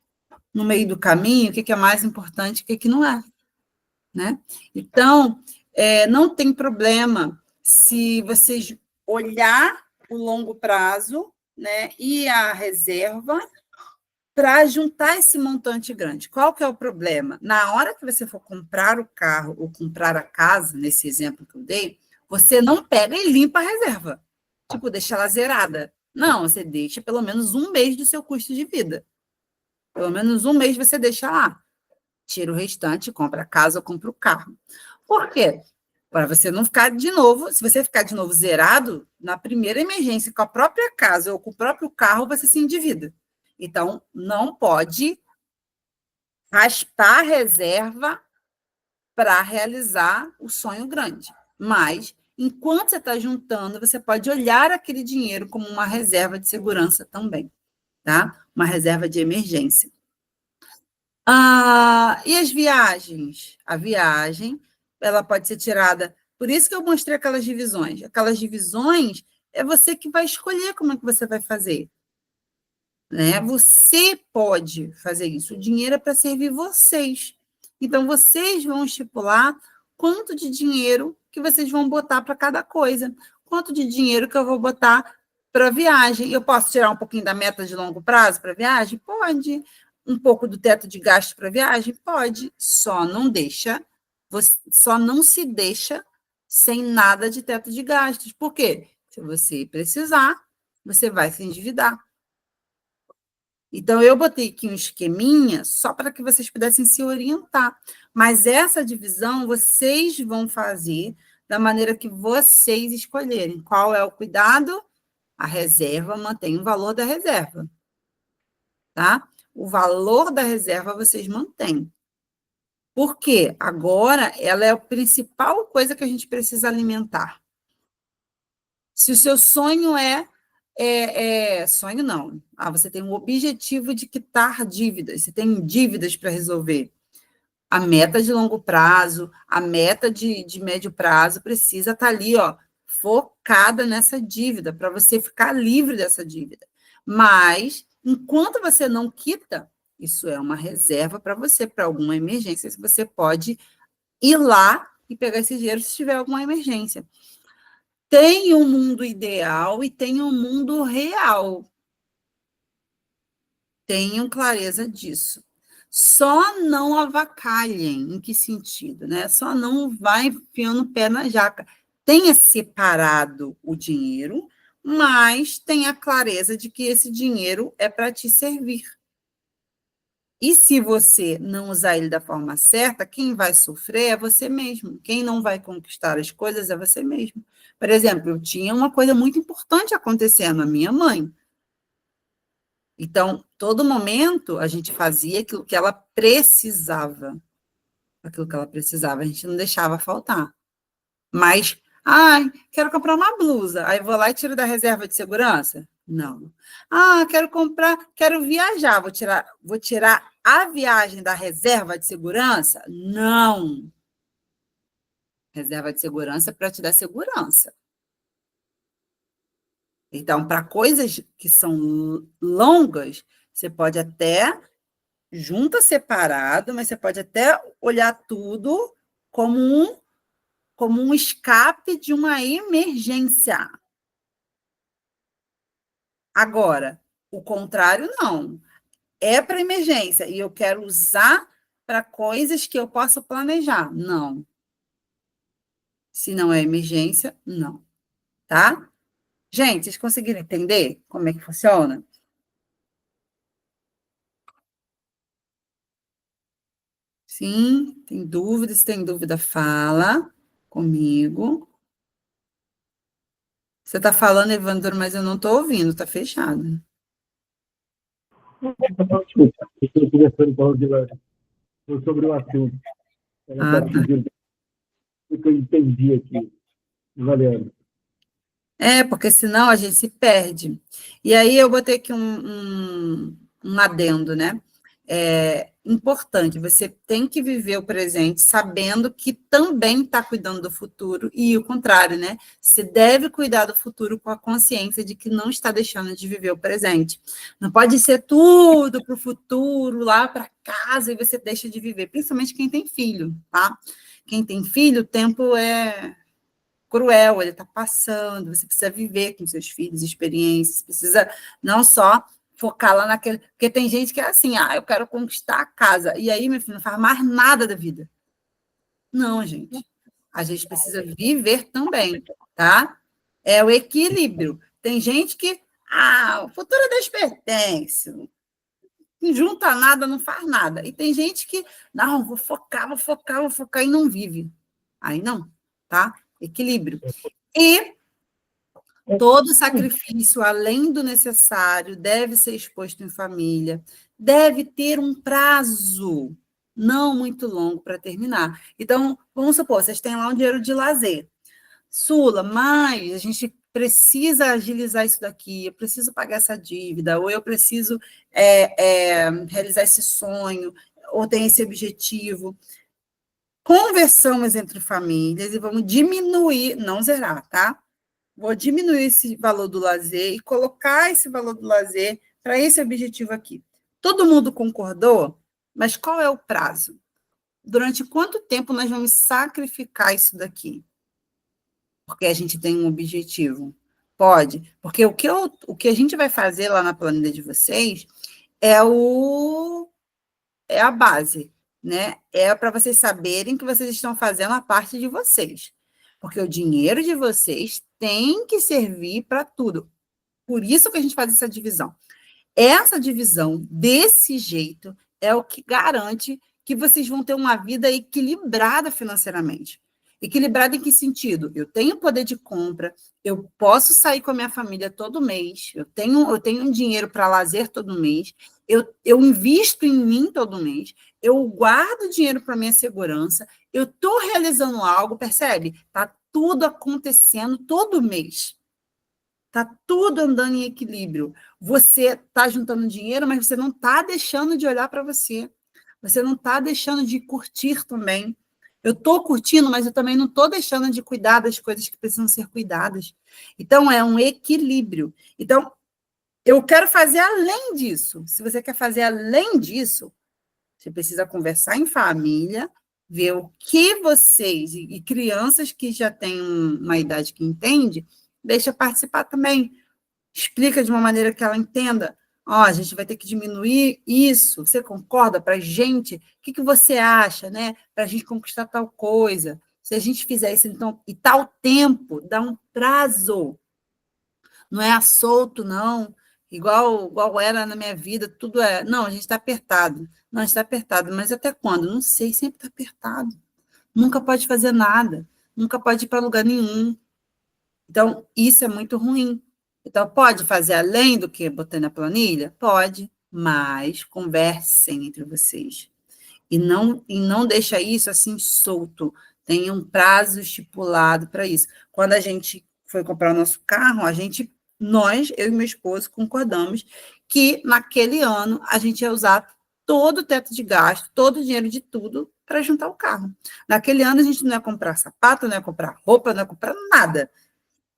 no meio do caminho o que é mais importante e o que não é, né? Então, não tem problema se vocês olhar o longo prazo, né, e a reserva para juntar esse montante grande. Qual que é o problema? Na hora que você for comprar o carro ou comprar a casa, nesse exemplo que eu dei, você não pega e limpa a reserva. Tipo, deixa ela zerada. Não, você deixa pelo menos um mês do seu custo de vida. Pelo menos um mês você deixa lá. Tira o restante, compra a casa ou compra o carro. Por quê? Para você não ficar de novo, se você ficar de novo zerado, na primeira emergência com a própria casa ou com o próprio carro, você se endivida. Então, não pode raspar a reserva para realizar o sonho grande. Mas, enquanto você está juntando, você pode olhar aquele dinheiro como uma reserva de segurança também, tá? Uma reserva de emergência. E as viagens? A viagem, ela pode ser tirada. Por isso que eu mostrei aquelas divisões. Aquelas divisões é você que vai escolher como é que você vai fazer, né? Você pode fazer isso. O dinheiro é para servir vocês. Então, vocês vão estipular quanto de dinheiro que vocês vão botar para cada coisa. Quanto de dinheiro que eu vou botar para viagem. Eu posso tirar um pouquinho da meta de longo prazo para viagem? Pode. Um pouco do teto de gasto para viagem? Pode. Só não se deixa sem nada de teto de gastos. Por quê? Se você precisar, você vai se endividar. Então, eu botei aqui um esqueminha só para que vocês pudessem se orientar. Mas essa divisão vocês vão fazer da maneira que vocês escolherem. Qual é o cuidado? A reserva mantém o valor da reserva, tá? O valor da reserva vocês mantêm. Por quê? Agora, ela é a principal coisa que a gente precisa alimentar. Se o seu sonho sonho não. Você tem um objetivo de quitar dívidas, você tem dívidas para resolver. A meta de longo prazo, a meta de médio prazo precisa estar ali, ó, focada nessa dívida, para você ficar livre dessa dívida. Mas, enquanto você não quita, isso é uma reserva para você, para alguma emergência, você pode ir lá e pegar esse dinheiro se tiver alguma emergência. Tem um mundo ideal e tem um mundo real. Tenham clareza disso. Só não avacalhem. Em que sentido, né? Só não vai enfiando o pé na jaca. Tenha separado o dinheiro, mas tenha clareza de que esse dinheiro é para te servir. E se você não usar ele da forma certa, quem vai sofrer é você mesmo. Quem não vai conquistar as coisas é você mesmo. Por exemplo, eu tinha uma coisa muito importante acontecendo, a minha mãe. Então, todo momento a gente fazia aquilo que ela precisava. Aquilo que ela precisava, a gente não deixava faltar. Mas, quero comprar uma blusa. Aí vou lá e tiro da reserva de segurança? Não. Quero viajar. Vou tirar a viagem da reserva de segurança? Não. Reserva de segurança é para te dar segurança. Então, para coisas que são longas, você pode até junta separado, mas você pode até olhar tudo como um escape de uma emergência. Agora, o contrário, não. É para emergência e eu quero usar para coisas que eu possa planejar. Não. Se não é emergência, não. Tá? Gente, vocês conseguiram entender como é que funciona? Sim, tem dúvida? Se tem dúvida, fala comigo. Você está falando, Evandro, mas eu não estou ouvindo, está fechado. Desculpa, estou conversando com a Rodilane sobre o assunto. Ela está pedindo o que eu entendi aqui. Valendo. Porque senão a gente se perde. E aí eu botei aqui um adendo, né? Importante, você tem que viver o presente sabendo que também está cuidando do futuro, e o contrário, né? Você deve cuidar do futuro com a consciência de que não está deixando de viver o presente. Não pode ser tudo para o futuro, lá para casa, e você deixa de viver, principalmente quem tem filho, tá? Quem tem filho, o tempo é cruel, ele está passando, você precisa viver com seus filhos, experiências, precisa não só focar lá naquele... Porque tem gente que é assim, eu quero conquistar a casa, e aí, meu filho, não faz mais nada da vida. Não, gente. A gente precisa viver também, tá? É o equilíbrio. Tem gente que, o futuro é Deus pertence, não junta nada, não faz nada. E tem gente que, não, vou focar, e não vive. Aí não, tá? Equilíbrio. E todo sacrifício, além do necessário, deve ser exposto em família, deve ter um prazo não muito longo para terminar. Então, vamos supor, vocês têm lá um dinheiro de lazer. Sula, mas a gente precisa agilizar isso daqui, eu preciso pagar essa dívida, ou eu preciso realizar esse sonho, ou tem esse objetivo. Conversamos entre famílias e vamos diminuir, não zerar, tá? Vou diminuir esse valor do lazer e colocar esse valor do lazer para esse objetivo aqui. Todo mundo concordou? Mas qual é o prazo? Durante quanto tempo nós vamos sacrificar isso daqui? Porque a gente tem um objetivo. Pode. Porque o que a gente vai fazer lá na planilha de vocês é a base, né? É para vocês saberem que vocês estão fazendo a parte de vocês. Porque o dinheiro de vocês tem que servir para tudo. Por isso que a gente faz essa divisão. Essa divisão, desse jeito, é o que garante que vocês vão ter uma vida equilibrada financeiramente. Equilibrada em que sentido? Eu tenho poder de compra, eu posso sair com a minha família todo mês, eu tenho um dinheiro para lazer todo mês, eu invisto em mim todo mês, eu guardo dinheiro para minha segurança, eu estou realizando algo, percebe? Está tudo acontecendo todo mês. Está tudo andando em equilíbrio. Você está juntando dinheiro, mas você não está deixando de olhar para você. Você não está deixando de curtir também. Eu estou curtindo, mas eu também não estou deixando de cuidar das coisas que precisam ser cuidadas. Então, é um equilíbrio. Então, eu quero fazer além disso. Se você quer fazer além disso, você precisa conversar em família, ver o que vocês, e crianças que já têm uma idade que entende, deixa participar também. Explica de uma maneira que ela entenda. A gente vai ter que diminuir isso. Você concorda para a gente? O que você acha, né? Para a gente conquistar tal coisa. Se a gente fizer isso, então, e tal tempo, dá um prazo. Não é a solto, não. Igual era na minha vida, tudo é. Não, a gente está apertado. Não, a gente está apertado, mas até quando? Não sei, sempre está apertado. Nunca pode fazer nada. Nunca pode ir para lugar nenhum. Então, isso é muito ruim. Então, pode fazer além do que botei na planilha? Pode, mas conversem entre vocês. E não deixa isso assim solto. Tem um prazo estipulado para isso. Quando a gente foi comprar o nosso carro, nós, eu e meu esposo, concordamos que naquele ano a gente ia usar todo o teto de gasto, todo o dinheiro de tudo para juntar o carro. Naquele ano a gente não ia comprar sapato, não ia comprar roupa, não ia comprar nada.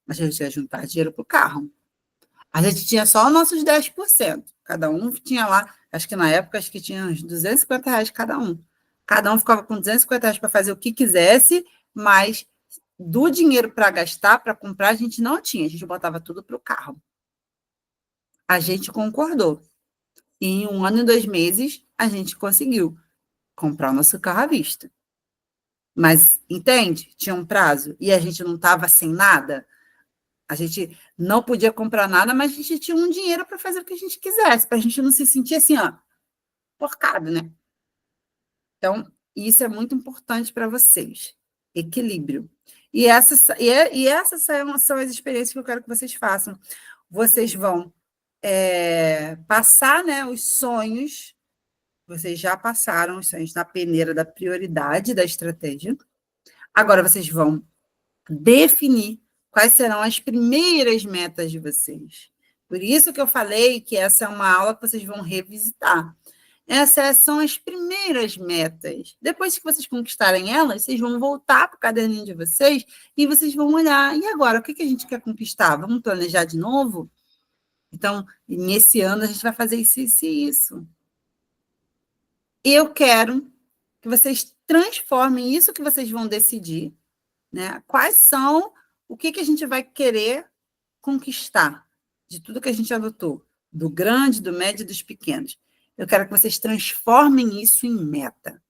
A gente ia juntar dinheiro para o carro. A gente tinha só os nossos 10%. Cada um tinha lá, acho que na época, acho que tinha uns R$ 250 cada um. Cada um ficava com R$ 250 para fazer o que quisesse, mas do dinheiro para gastar, para comprar, a gente não tinha. A gente botava tudo para o carro. A gente concordou. E em 1 ano e 2 meses, a gente conseguiu comprar o nosso carro à vista. Mas, entende? Tinha um prazo e a gente não estava sem nada. A gente não podia comprar nada, mas a gente tinha um dinheiro para fazer o que a gente quisesse, para a gente não se sentir assim, ó, porcado, né? Então, isso é muito importante para vocês. Equilíbrio. E essas são as experiências que eu quero que vocês façam. Vocês vão passar, né, os sonhos. Vocês já passaram os sonhos na peneira da prioridade da estratégia. Agora vocês vão definir quais serão as primeiras metas de vocês. Por isso que eu falei que essa é uma aula que vocês vão revisitar. Essas são as primeiras metas. Depois que vocês conquistarem elas, vocês vão voltar para o caderninho de vocês e vocês vão olhar. E agora, o que a gente quer conquistar? Vamos planejar de novo? Então, nesse ano, a gente vai fazer isso, isso e isso. Eu quero que vocês transformem isso que vocês vão decidir, né? Quais são, o que a gente vai querer conquistar de tudo que a gente adotou, do grande, do médio e dos pequenos. Eu quero que vocês transformem isso em meta.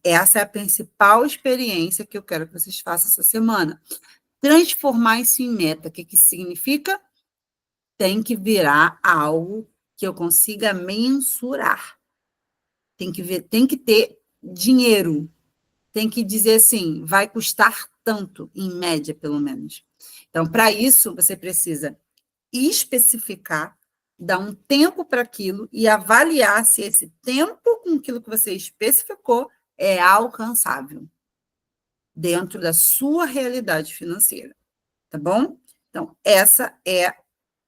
Essa é a principal experiência que eu quero que vocês façam essa semana. Transformar isso em meta. O que significa? Tem que virar algo que eu consiga mensurar. Tem que ter dinheiro. Tem que dizer assim, vai custar tanto, em média, pelo menos. Então, para isso, você precisa especificar, dar um tempo para aquilo e avaliar se esse tempo com aquilo que você especificou é alcançável dentro da sua realidade financeira, tá bom? Então, essa é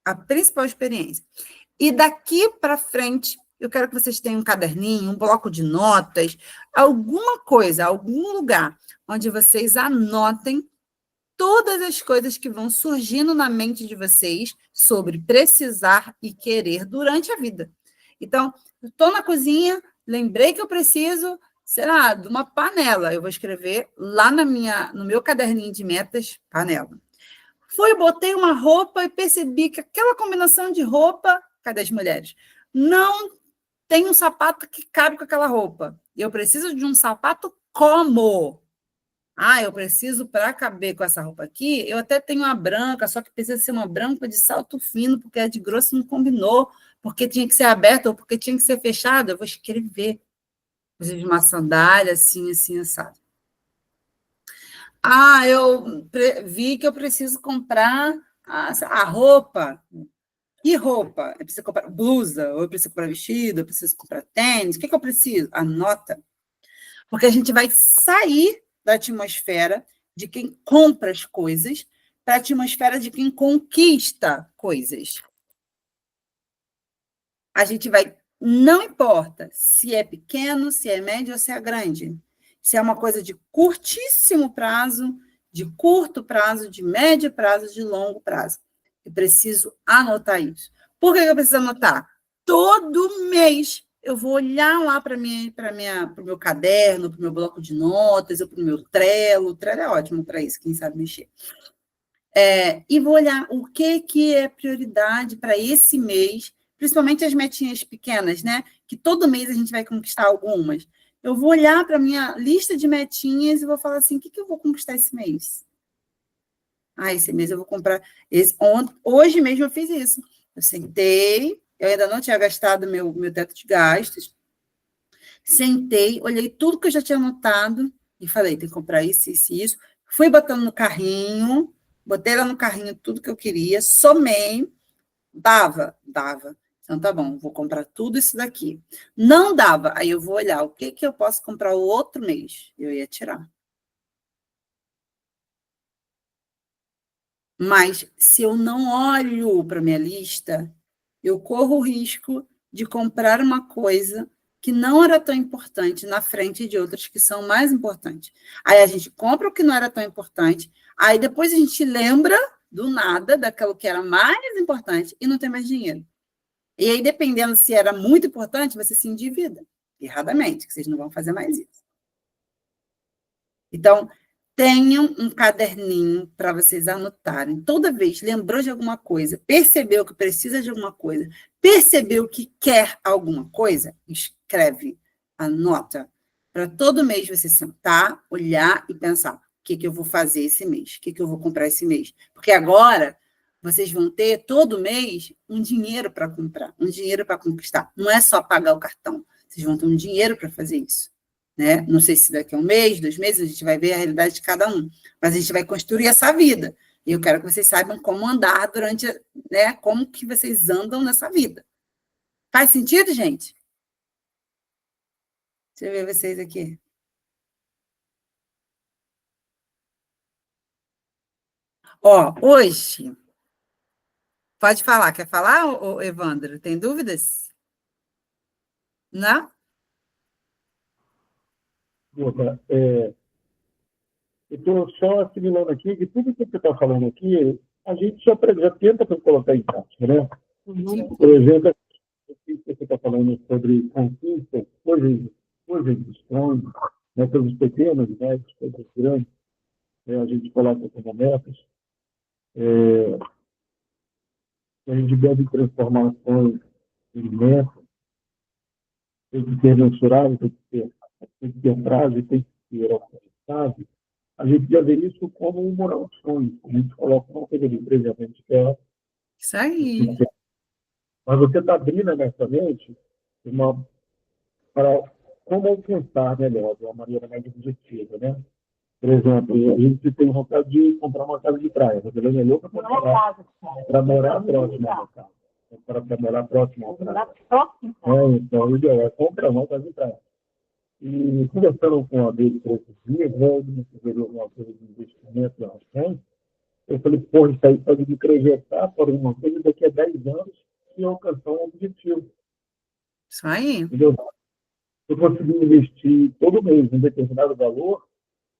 a principal experiência. E daqui para frente, eu quero que vocês tenham um caderninho, um bloco de notas, alguma coisa, algum lugar onde vocês anotem todas as coisas que vão surgindo na mente de vocês sobre precisar e querer durante a vida. Então, eu estou na cozinha, lembrei que eu preciso, sei lá, de uma panela. Eu vou escrever lá no meu caderninho de metas, panela. Botei uma roupa e percebi que aquela combinação de roupa, cadê as mulheres? Não tem um sapato que cabe com aquela roupa. Eu preciso de um sapato como? Eu preciso, para caber com essa roupa aqui, eu até tenho uma branca, só que precisa ser uma branca de salto fino, porque a de grosso não combinou, porque tinha que ser aberta ou porque tinha que ser fechada. Eu vou escrever. Preciso de uma sandália, assim, assim, assado. Eu vi que eu preciso comprar a roupa. Que roupa? Eu preciso comprar blusa, ou eu preciso comprar vestido, eu preciso comprar tênis. O que eu preciso? Anota. Porque a gente vai sair da atmosfera de quem compra as coisas para a atmosfera de quem conquista coisas. A gente vai, não importa se é pequeno, se é médio ou se é grande. Se é uma coisa de curtíssimo prazo, de curto prazo, de médio prazo, de longo prazo. Eu preciso anotar isso. Por que eu preciso anotar? Todo mês eu vou olhar lá para o meu caderno, para o meu bloco de notas, ou para o meu Trello. O Trello é ótimo para isso, quem sabe mexer. E vou olhar o que é prioridade para esse mês, principalmente as metinhas pequenas, né? Que todo mês a gente vai conquistar algumas. Eu vou olhar para a minha lista de metinhas e vou falar assim, o que eu vou conquistar esse mês? Esse mês eu vou comprar... Hoje mesmo eu fiz isso. Eu sentei, eu ainda não tinha gastado meu teto de gastos, sentei, olhei tudo que eu já tinha anotado e falei, tem que comprar isso, isso e isso. Fui botando no carrinho, botei lá no carrinho tudo que eu queria, somei, dava. Então, tá bom, vou comprar tudo isso daqui. Não dava, aí eu vou olhar o que eu posso comprar o outro mês. Eu ia tirar. Mas, se eu não olho para a minha lista, eu corro o risco de comprar uma coisa que não era tão importante na frente de outras que são mais importantes. Aí a gente compra o que não era tão importante, aí depois a gente lembra do nada, daquilo que era mais importante, e não tem mais dinheiro. E aí, dependendo se era muito importante, você se endivida, erradamente, que vocês não vão fazer mais isso. Então, tenham um caderninho para vocês anotarem. Toda vez, lembrou de alguma coisa, percebeu que precisa de alguma coisa, percebeu que quer alguma coisa, escreve, anota. Para todo mês você sentar, olhar e pensar, que eu vou fazer esse mês, o que eu vou comprar esse mês. Porque agora vocês vão ter, todo mês, um dinheiro para comprar, um dinheiro para conquistar. Não é só pagar o cartão, vocês vão ter um dinheiro para fazer isso. Né? Não sei se daqui a um mês, 2 meses, a gente vai ver a realidade de cada um, mas a gente vai construir essa vida. E eu quero que vocês saibam como andar durante, né, como que vocês andam nessa vida. Faz sentido, gente? Deixa eu ver vocês aqui. Ó, hoje, pode falar, quer falar, Evandro? Tem dúvidas? Não? Boa, eu estou só assimilando aqui que tudo que você está falando aqui, a gente já tenta colocar em prática, né? Uhum. Por exemplo, o que você está falando sobre conquistas, coisas estranhas, né, coisas pequenas, né, coisas grandes, a gente coloca como metas. A gente deve transformar ações em metas, tem que ser mensurável, tem que ter prazo, tem que ser alcançável. A gente deve ver isso como um moral de sonho. A gente coloca uma coisa ali, por exemplo, a gente quer. Isso aí. Mas você está abrindo nessa mente uma, para como alcançar melhor, de uma maneira mais objetiva, né? Por exemplo, a gente tem vontade de comprar uma casa de praia. Você é melhor para morar próximo da casa. Para morar próximo à praia. Então, o ideal é comprar uma casa de praia. E conversando com uma dele por esses dias, né, ele me sugeriu alguma coisa de investimento em ações. Eu falei, pô, isso aí pode me projetar para alguma coisa daqui a 10 anos e alcançar um objetivo. Isso aí. Entendeu? Se eu conseguir investir todo mês um determinado valor,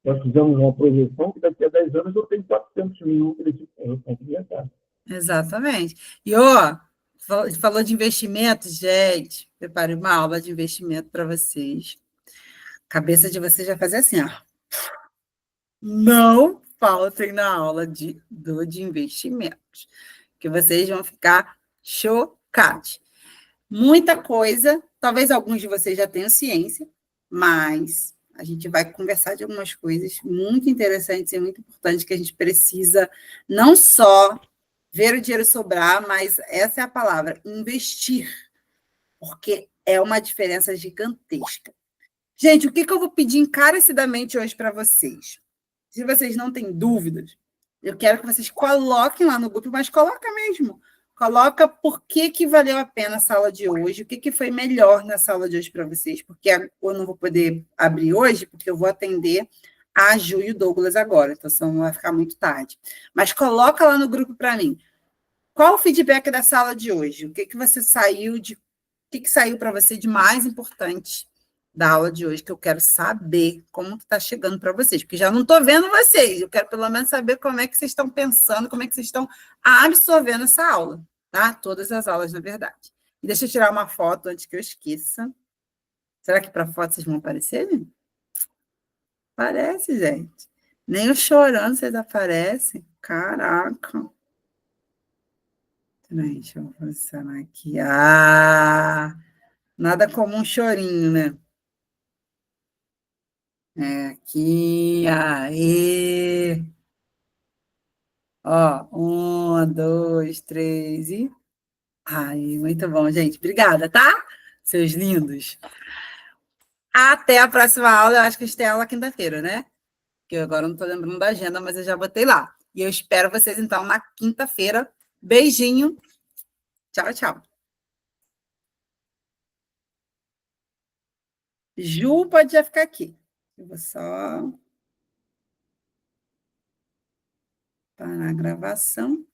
nós fizemos uma projeção que daqui a 10 anos eu tenho 400 mil eu consegui entrar. Exatamente. E, ó, falou de investimento, gente, prepare uma aula de investimento para vocês. A cabeça de vocês vai fazer assim, ó. Não faltem na aula de investimentos, que vocês vão ficar chocados. Muita coisa, talvez alguns de vocês já tenham ciência, mas a gente vai conversar de algumas coisas muito interessantes e muito importantes que a gente precisa não só ver o dinheiro sobrar, mas essa é a palavra, investir, porque é uma diferença gigantesca. Gente, o que eu vou pedir encarecidamente hoje para vocês? Se vocês não têm dúvidas, eu quero que vocês coloquem lá no grupo, mas coloca mesmo. Coloca por que valeu a pena a sala de hoje, o que foi melhor na sala de hoje para vocês, porque eu não vou poder abrir hoje, porque eu vou atender a Ju e o Douglas agora, então senão vai ficar muito tarde. Mas coloca lá no grupo para mim. Qual o feedback da sala de hoje? O que você saiu de... O que saiu para você de mais importante da aula de hoje, que eu quero saber como está chegando para vocês, porque já não estou vendo vocês, eu quero pelo menos saber como é que vocês estão pensando, como é que vocês estão absorvendo essa aula, tá? Todas as aulas, na verdade. E deixa eu tirar uma foto antes que eu esqueça. Será que para foto vocês vão aparecer, gente? Parece, gente. Nem eu chorando vocês aparecem. Caraca. Peraí, deixa eu funcionar aqui. Ah! Nada como um chorinho, né? Aqui, aê! Ó, 1, 2, 3 e... Ai, muito bom, gente. Obrigada, tá? Seus lindos. Até a próxima aula. Eu acho que a gente tem aula quinta-feira, né? Que eu agora não estou lembrando da agenda, mas eu já botei lá. E eu espero vocês, então, na quinta-feira. Beijinho. Tchau, tchau. Ju pode já ficar aqui. Eu vou só parar a gravação.